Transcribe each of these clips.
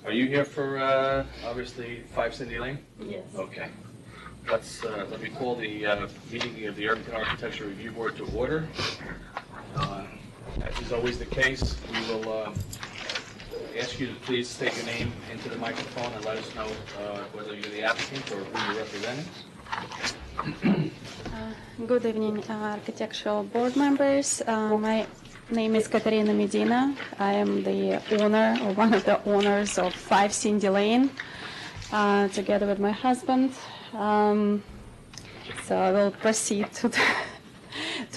Are you here for, obviously, 5 Cindy Lane? Yes. Okay. Let me call the meeting of the Irvington Architecture Review Board to order. As is always the case, we will ask you to please state your name into the microphone and let us know whether you're the applicant or who you're representing. Good evening, architectural board members. My name is Katerina Medina. I am the owner, or one of the owners of 5 Cindy Lane, together with my husband. So I will proceed to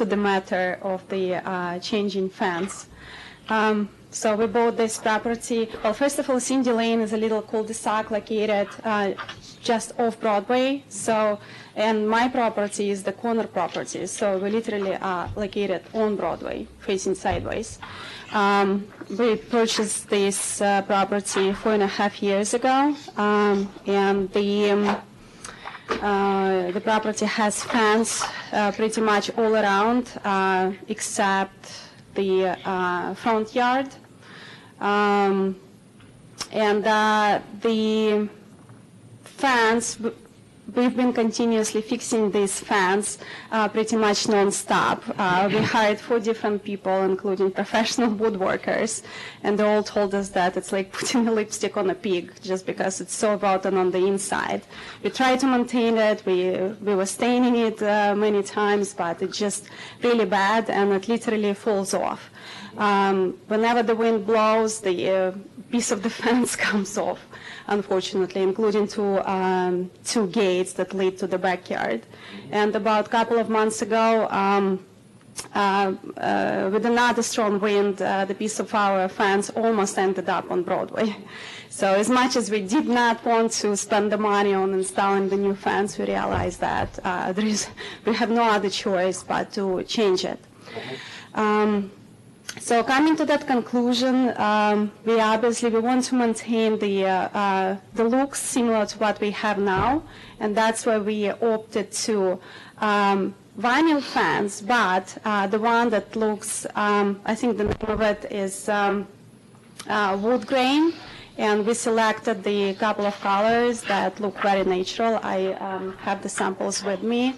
the matter of the changing fence. So we bought this property. Well, first of all, Cindy Lane is a little cul-de-sac located just off Broadway. And my property is the corner property. So we literally are located on Broadway, facing sideways. We purchased this property 4.5 years ago, and the property has fence pretty much all around, except the front yard. And the fence, we've been continuously fixing this fence pretty much non-stop. We hired 4 different people, including professional woodworkers, and they all told us that it's like putting a lipstick on a pig just because it's so rotten on the inside. We tried to maintain it. We were staining it many times, but it's just really bad, and it literally falls off. Whenever the wind blows, the piece of the fence comes off, unfortunately, including two gates that lead to the backyard. And about a couple of months ago, with another strong wind, the piece of our fence almost ended up on Broadway. So as much as we did not want to spend the money on installing the new fence, we realized that we have no other choice but to change it. So coming to that conclusion, we want to maintain the looks similar to what we have now, and that's why we opted to vinyl fence, but the one that looks, I think the name of it is wood grain, and we selected the couple of colors that look very natural. I have the samples with me,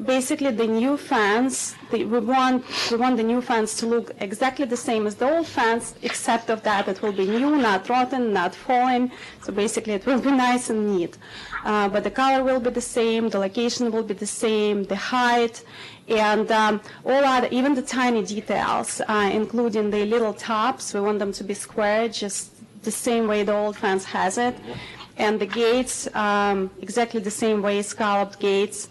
basically, the new fence, we want the new fence to look exactly the same as the old fence, except of that it will be new, not rotten, not falling. So basically, it will be nice and neat. But the color will be the same, the location will be the same, the height, and all other, even the tiny details, including the little tops. We want them to be square, just the same way the old fence has it. And the gates, exactly the same way, scalloped gates.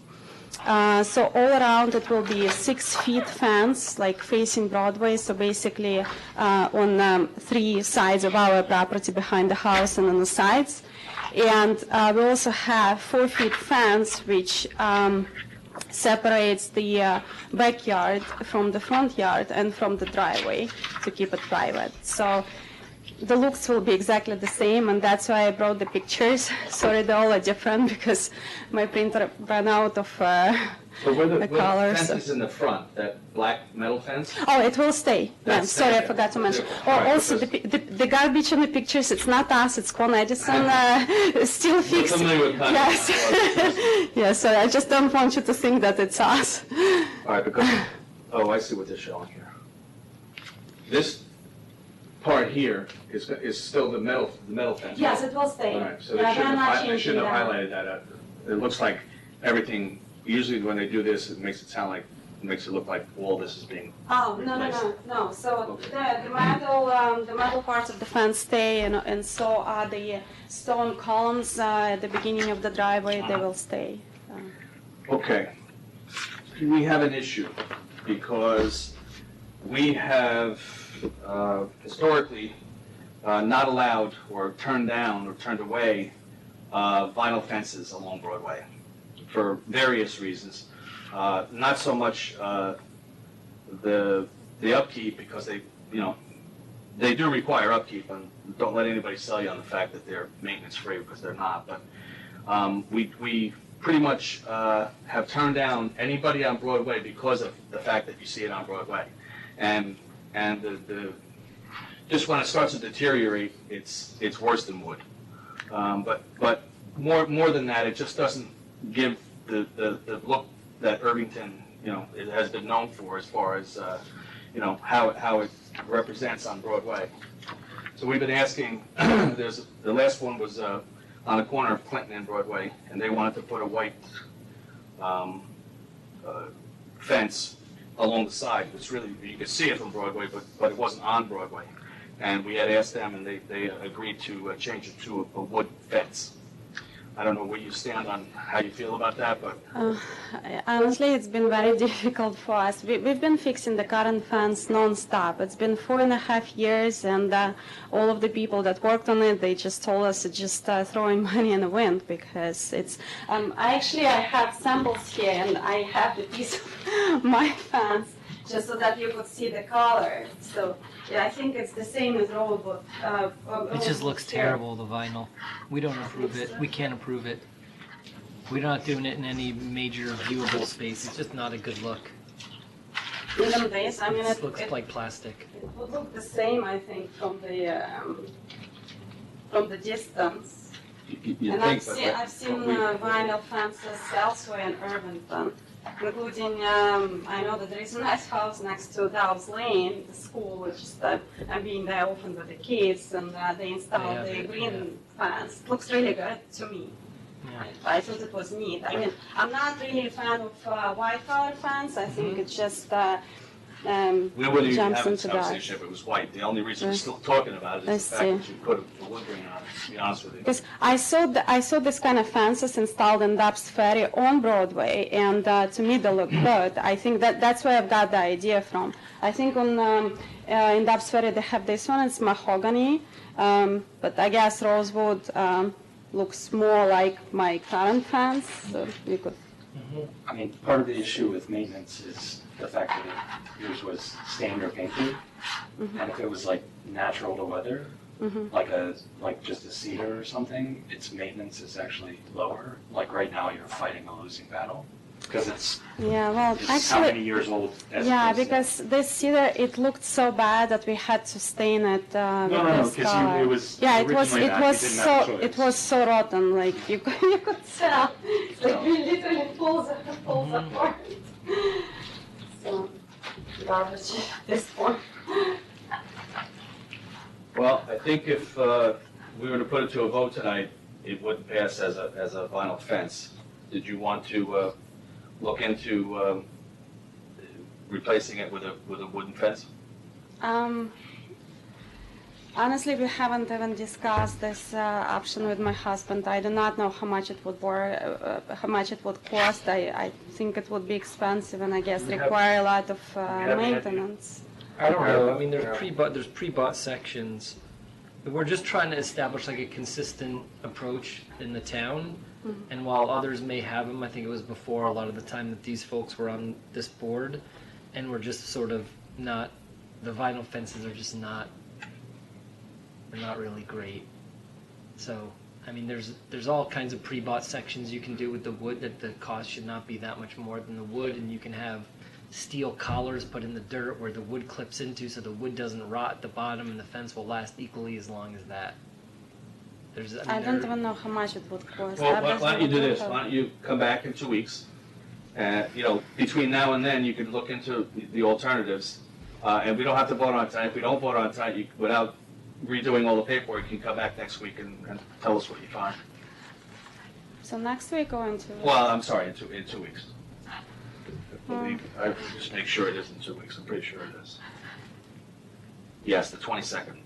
So all around it will be a 6-foot fence, like facing Broadway. So basically on 3 sides of our property, behind the house and on the sides. And we also have 4-foot fence, which separates the backyard from the front yard and from the driveway to keep it private. So the looks will be exactly the same, and that's why I brought the pictures. Sorry, they all are different because my printer ran out of So where the colors. fence is in the front, that black metal fence? Oh, it will stay. Yeah, sorry, I forgot to mention. Oh, also, the garbage in the pictures, it's not us, it's Con Edison, still fixed. Yes. Yeah, sorry, I just don't want you to think that it's us. All right, because, oh, I see what they're showing here. This part here is still the metal fence. Yes, it will stay. All right, so Yeah, they shouldn't have highlighted that. It looks like everything, usually when they do this, it makes it look like all this is being Oh, replaced. no. So the metal parts of the fence stay, and so are the stone columns at the beginning of the driveway, they will stay. Okay. We have an issue because we have historically not allowed or turned down or turned away vinyl fences along Broadway for various reasons. Not so much the upkeep, because they do require upkeep, and don't let anybody sell you on the fact that they're maintenance free, because they're not. But we pretty much have turned down anybody on Broadway because of the fact that you see it on Broadway, and the just when it starts to deteriorate, it's worse than wood. But more than that, it just doesn't give the look that Irvington, it has been known for as far as, how it represents on Broadway. So we've been asking, the last one was on the corner of Clinton and Broadway, and they wanted to put a white fence along the side. It's really, you could see it from Broadway, but it wasn't on Broadway. And we had asked them, and they agreed to change it to a wood fence. I don't know where you stand on how you feel about that, but... Honestly, it's been very difficult for us. We've been fixing the current fence non-stop. It's been 4.5 years, and all of the people that worked on it, they just told us it's just throwing money in the wind, because it's... I have samples here, and I have the piece of my fence, just so that you could see the color. So, yeah, I think it's the same as rollwood. It just looks terrible, the vinyl. We don't approve it. We can't approve it. We're not doing it in any major viewable space. It's just not a good look. Even this, I mean, It looks like plastic. It would look the same, I think, from the distance. You And think, I've seen vinyl fences elsewhere in Irvington, including, I know that there is a nice house next to Dow's Lane, the school, which is I'm being there often with the kids, and they installed the green fence. It looks really good to me. Yeah. I thought it was neat. I mean, I'm not really a fan of white color fence. I think it just we wouldn't even jumps have this into that. conversation if it was white. The only reason we're still talking about it is the fact that you put a wood grain on it, to be honest with you. Because I saw this kind of fences installed in Dobbs Ferry on Broadway, and to me they look good. I think that's where I've got the idea from. I think in Dobbs Ferry they have this one, it's mahogany, but I guess rosewood looks more like my current fence. So you could. I mean, part of the issue with maintenance is the fact that yours was stained or painted, and if it was like natural to weather, like just a cedar or something, its maintenance is actually lower. Like right now, you're fighting a losing battle because it's how many years old. Because this cedar, it looked so bad that we had to stain it with this color. it was it was so rotten. Like you could tell, like we literally pulls apart. So garbage at this point. Well, I think if we were to put it to a vote tonight, it wouldn't pass as a vinyl fence. Did you want to look into replacing it with a wooden fence? Honestly, we haven't even discussed this option with my husband. I do not know how much it would how much it would cost. I think it would be expensive, and I guess require a lot of maintenance. I don't know. I mean, there's pre-bought sections. We're just trying to establish like a consistent approach in the town. And while others may have them, I think it was before a lot of the time that these folks were on this board, and we're just sort of not. The vinyl fences are just not. They're not really great. So, I mean, there's all kinds of pre-bought sections you can do with the wood that the cost should not be that much more than the wood, and you can have steel collars put in the dirt where the wood clips into so the wood doesn't rot at the bottom, and the fence will last equally as long as that. I don't even know how much it would cost. Well, why don't you do this? Why don't you come back in 2 weeks? And, between now and then, you can look into the alternatives. And we don't have to vote on it tonight. If we don't vote on it tonight, without redoing all the paperwork, you can come back next week and tell us what you find. So next week or in 2 weeks? Well, I'm sorry, in 2 weeks. I will just make sure it is in 2 weeks. I'm pretty sure it is. Yes, the 22nd.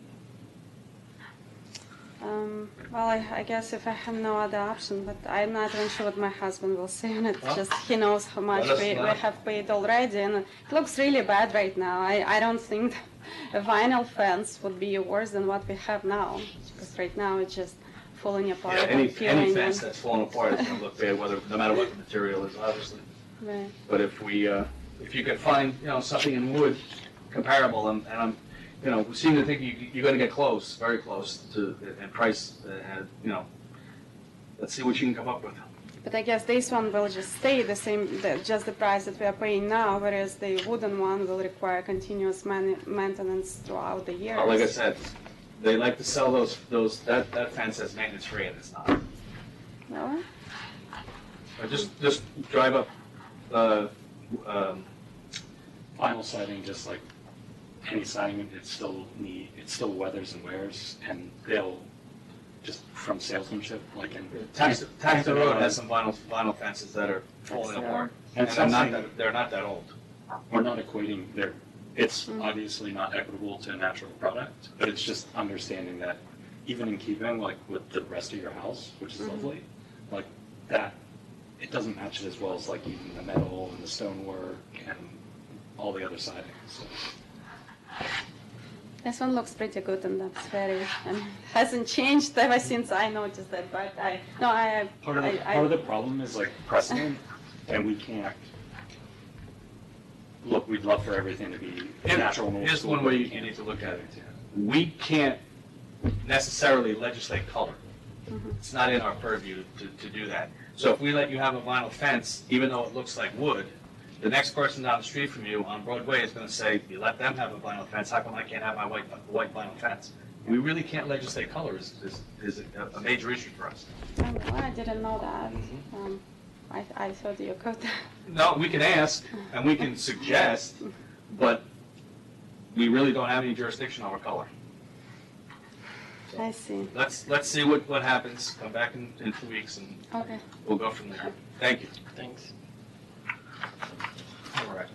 Well, I guess if I have no other option, but I'm not even sure what my husband will say on it. Well, Just he knows how much we have paid already, and it looks really bad right now. I don't think a vinyl fence would be worse than what we have now, because right now it's just falling apart. Yeah, any fence that's falling apart is going to look bad, no matter what the material is, obviously. Right. But if you can find something in wood comparable, and I'm we seem to think you're going to get close, very close to in price. Let's see what you can come up with. But I guess this one will just stay the same, just the price that we are paying now, whereas the wooden one will require continuous maintenance throughout the year. Like I said, they like to sell that fence as maintenance free, and it's not. Really? Just drive up, Vinyl siding, just like any siding, it still weathers and wears, and they'll, just from salesmanship, like in. Taxter Road has some vinyl fences that are falling apart. And And they're not that old. We're not equating it's obviously not equitable to a natural product, but it's just understanding that even in keeping like with the rest of your house, which is lovely, like that, it doesn't match it as well as like even the metal and the stonework and all the other siding, so. This one looks pretty good, and that's very, and hasn't changed ever since I noticed that, but Part of the problem is like precedent, and we can't, look, we'd love for everything to be natural. Here's one way you need to look at it. We can't necessarily legislate color. It's not in our purview to do that. So if we let you have a vinyl fence, even though it looks like wood, the next person down the street from you on Broadway is going to say, you let them have a vinyl fence, how come I can't have my white vinyl fence? We really can't legislate color is a major issue for us. I didn't know that. I thought you could. No, we can ask and we can suggest, but we really don't have any jurisdiction over color. I see. Let's see what happens. Come back in 2 weeks and Okay. we'll go from there. Thank you. Thanks. All right.